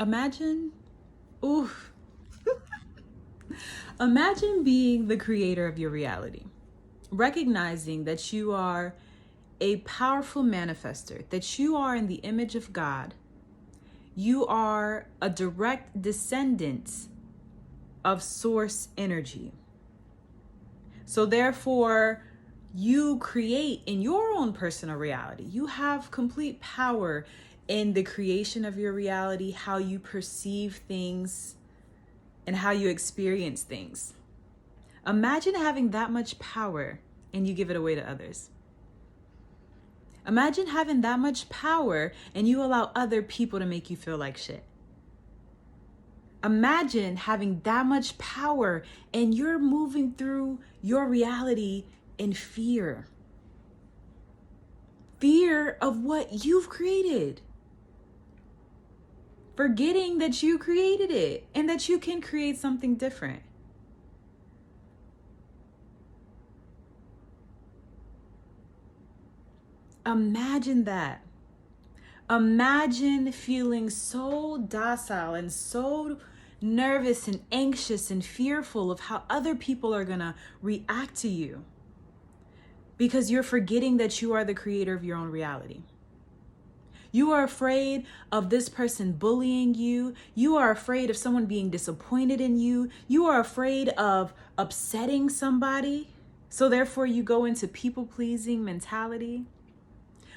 Imagine, oof, imagine being the creator of your reality, recognizing that you are a powerful manifester, that you are in the image of God. You are a direct descendant of source energy. So therefore, you create in your own personal reality. You have complete power in the creation of your reality, how you perceive things and how you experience things. Imagine having that much power and you give it away to others. Imagine having that much power and you allow other people to make you feel like shit. Imagine having that much power and you're moving through your reality in fear. Fear of what you've created. Forgetting that you created it and that you can create something different. Imagine that. Imagine feeling so docile and so nervous and anxious and fearful of how other people are going to react to you because you're forgetting that you are the creator of your own reality. You are afraid of this person bullying you. You are afraid of someone being disappointed in you. You are afraid of upsetting somebody. So therefore you go into people-pleasing mentality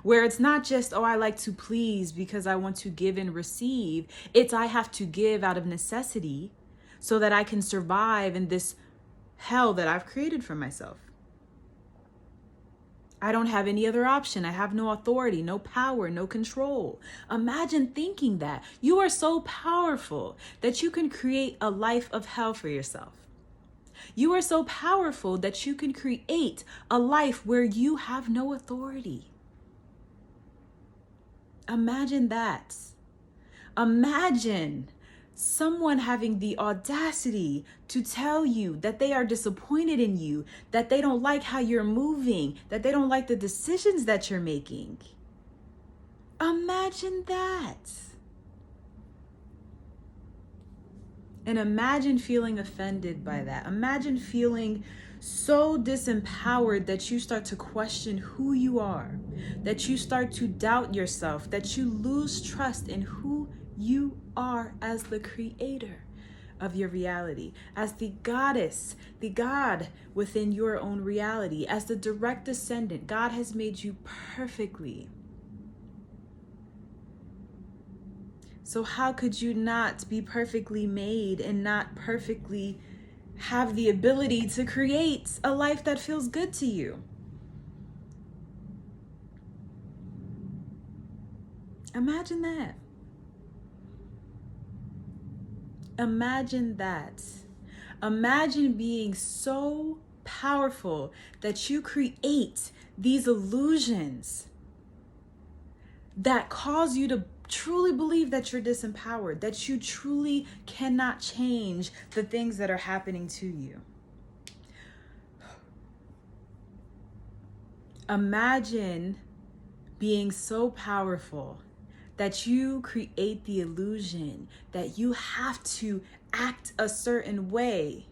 where it's not just, oh, I like to please because I want to give and receive. It's I have to give out of necessity so that I can survive in this hell that I've created for myself. I don't have any other option. I have no authority, no power, no control. Imagine thinking that. You are so powerful that you can create a life of hell for yourself. You are so powerful that you can create a life where you have no authority. Imagine that. Imagine someone having the audacity to tell you that they are disappointed in you, that they don't like how you're moving, that they don't like the decisions that you're making. Imagine that. And imagine feeling offended by that. Imagine feeling so disempowered that you start to question who you are, that you start to doubt yourself, that you lose trust in who you are as the creator of your reality, as the goddess, the God within your own reality, as the direct descendant. God has made you perfectly. So how could you not be perfectly made and not perfectly have the ability to create a life that feels good to you? Imagine that. Imagine that. Imagine being so powerful that you create these illusions that cause you to truly believe that you're disempowered, that you truly cannot change the things that are happening to you. Imagine being so powerful that you create the illusion that you have to act a certain way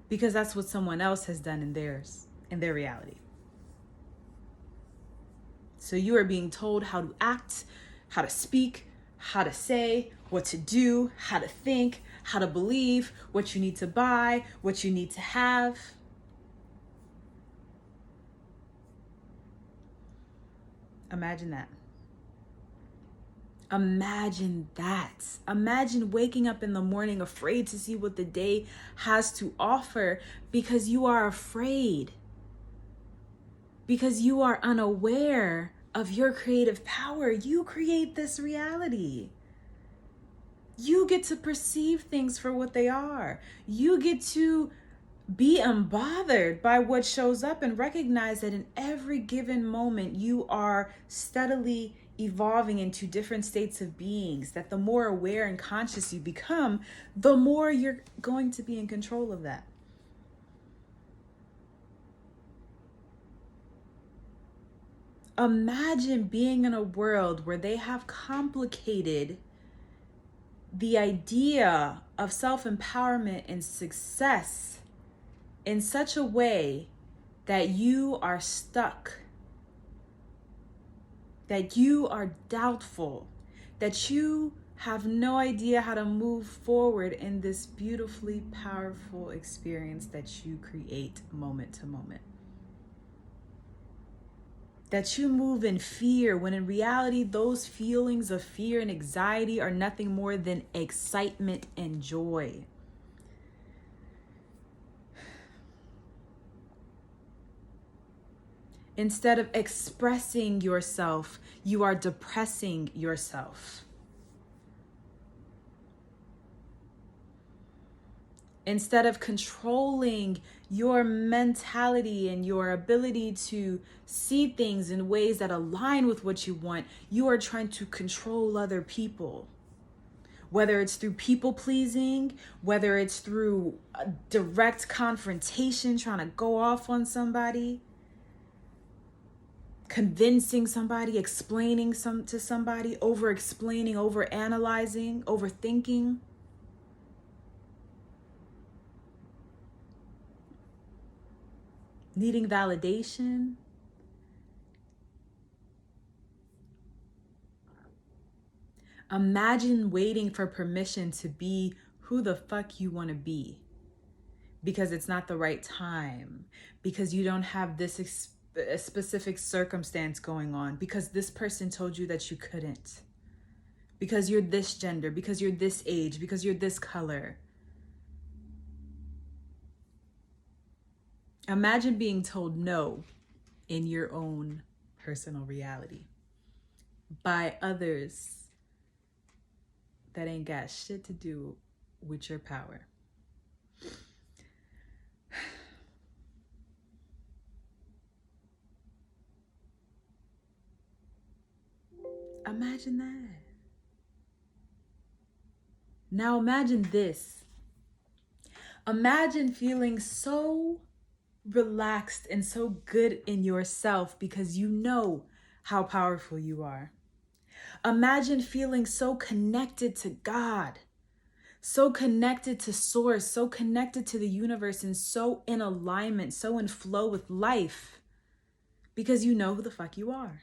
because that's what someone else has done in their reality. So you are being told how to act, how to speak, how to say, what to do, how to think, how to believe, what you need to buy, what you need to have. Imagine that. Imagine that. Imagine waking up in the morning afraid to see what the day has to offer because you are afraid. Because you are unaware of your creative power. You create this reality. You get to perceive things for what they are. You get to be unbothered by what shows up and recognize that in every given moment you are steadily evolving into different states of beings, that the more aware and conscious you become, the more you're going to be in control of that. Imagine being in a world where they have complicated the idea of self-empowerment and success in such a way that you are stuck, that you are doubtful, that you have no idea how to move forward in this beautifully powerful experience that you create moment to moment. That you move in fear, when in reality, those feelings of fear and anxiety are nothing more than excitement and joy. Instead of expressing yourself, you are depressing yourself. Instead of controlling your mentality and your ability to see things in ways that align with what you want, you are trying to control other people. Whether it's through people pleasing, whether it's through a direct confrontation, trying to go off on somebody, convincing somebody, explaining to somebody, over-explaining, over-analyzing, overthinking. Needing validation. Imagine waiting for permission to be who the fuck you want to be because it's not the right time, because you don't have this a specific circumstance going on, because this person told you that you couldn't, because you're this gender, because you're this age, because you're this color. Imagine being told no in your own personal reality by others that ain't got shit to do with your power. Imagine that. Now imagine this. Imagine feeling so relaxed and so good in yourself because you know how powerful you are. Imagine feeling so connected to God, so connected to source, so connected to the universe, and so in alignment, so in flow with life because you know who the fuck you are.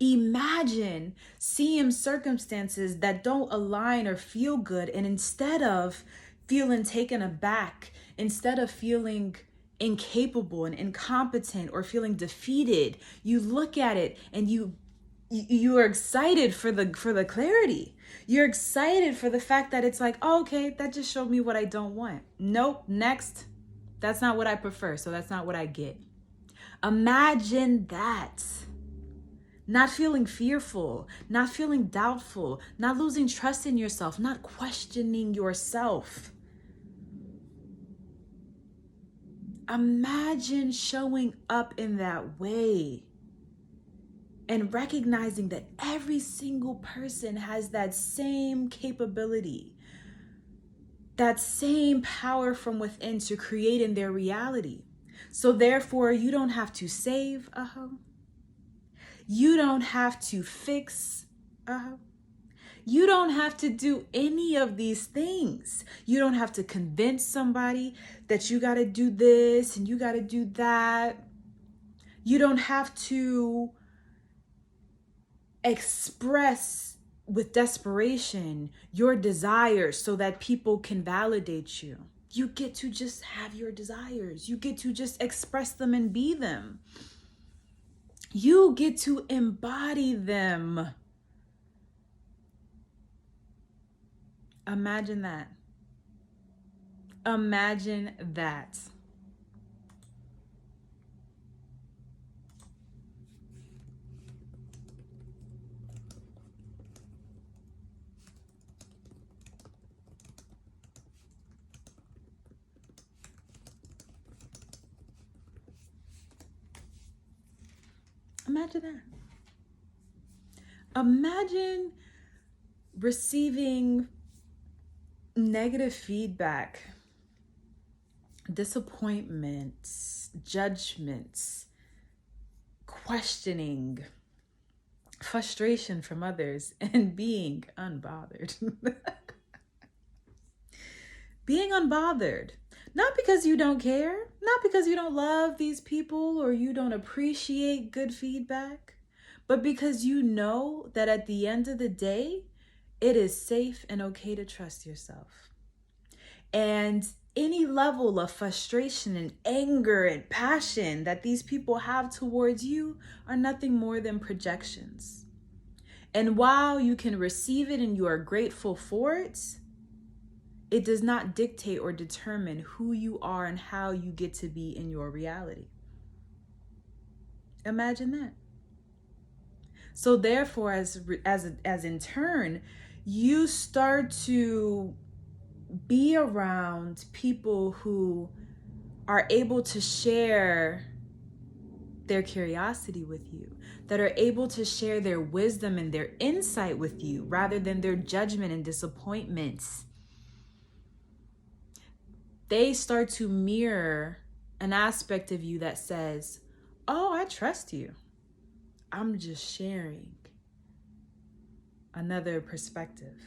Imagine seeing circumstances that don't align or feel good, and instead of feeling taken aback, instead of feeling incapable and incompetent or feeling defeated, you look at it and you are excited for the clarity. You're excited for the fact that it's like, oh, okay, that just showed me what I don't want. Nope, next. That's not what I prefer, so that's not what I get. Imagine that. Not feeling fearful, not feeling doubtful, not losing trust in yourself, not questioning yourself. Imagine showing up in that way and recognizing that every single person has that same capability, that same power from within to create in their reality. So therefore, you don't have to save a hoe. You don't have to fix a hoe. You don't have to do any of these things. You don't have to convince somebody that you got to do this and you got to do that. You don't have to express with desperation your desires so that people can validate you. You get to just have your desires. You get to just express them and be them. You get to embody them. Imagine that. Imagine that. Imagine that. Imagine receiving negative feedback, disappointments, judgments, questioning, frustration from others and being unbothered. Being unbothered. Not because you don't care, not because you don't love these people or you don't appreciate good feedback, but because you know that at the end of the day, it is safe and okay to trust yourself. And any level of frustration and anger and passion that these people have towards you are nothing more than projections. And while you can receive it and you are grateful for it, it does not dictate or determine who you are and how you get to be in your reality. Imagine that. So therefore, as in turn, you start to be around people who are able to share their curiosity with you, that are able to share their wisdom and their insight with you rather than their judgment and disappointments. They start to mirror an aspect of you that says, oh, I trust you. I'm just sharing another perspective.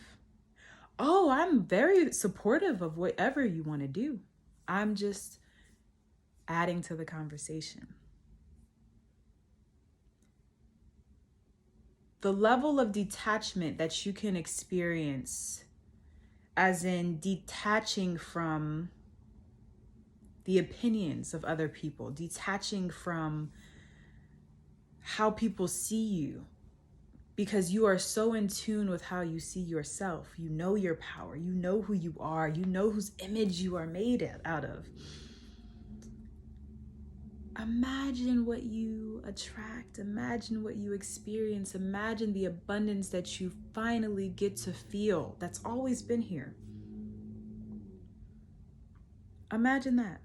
Oh, I'm very supportive of whatever you want to do. I'm just adding to the conversation. The level of detachment that you can experience, as in detaching from the opinions of other people, detaching from how people see you, because you are so in tune with how you see yourself. You know your power. You know who you are. You know whose image you are made out of. Imagine what you attract. Imagine what you experience. Imagine the abundance that you finally get to feel that's always been here. Imagine that.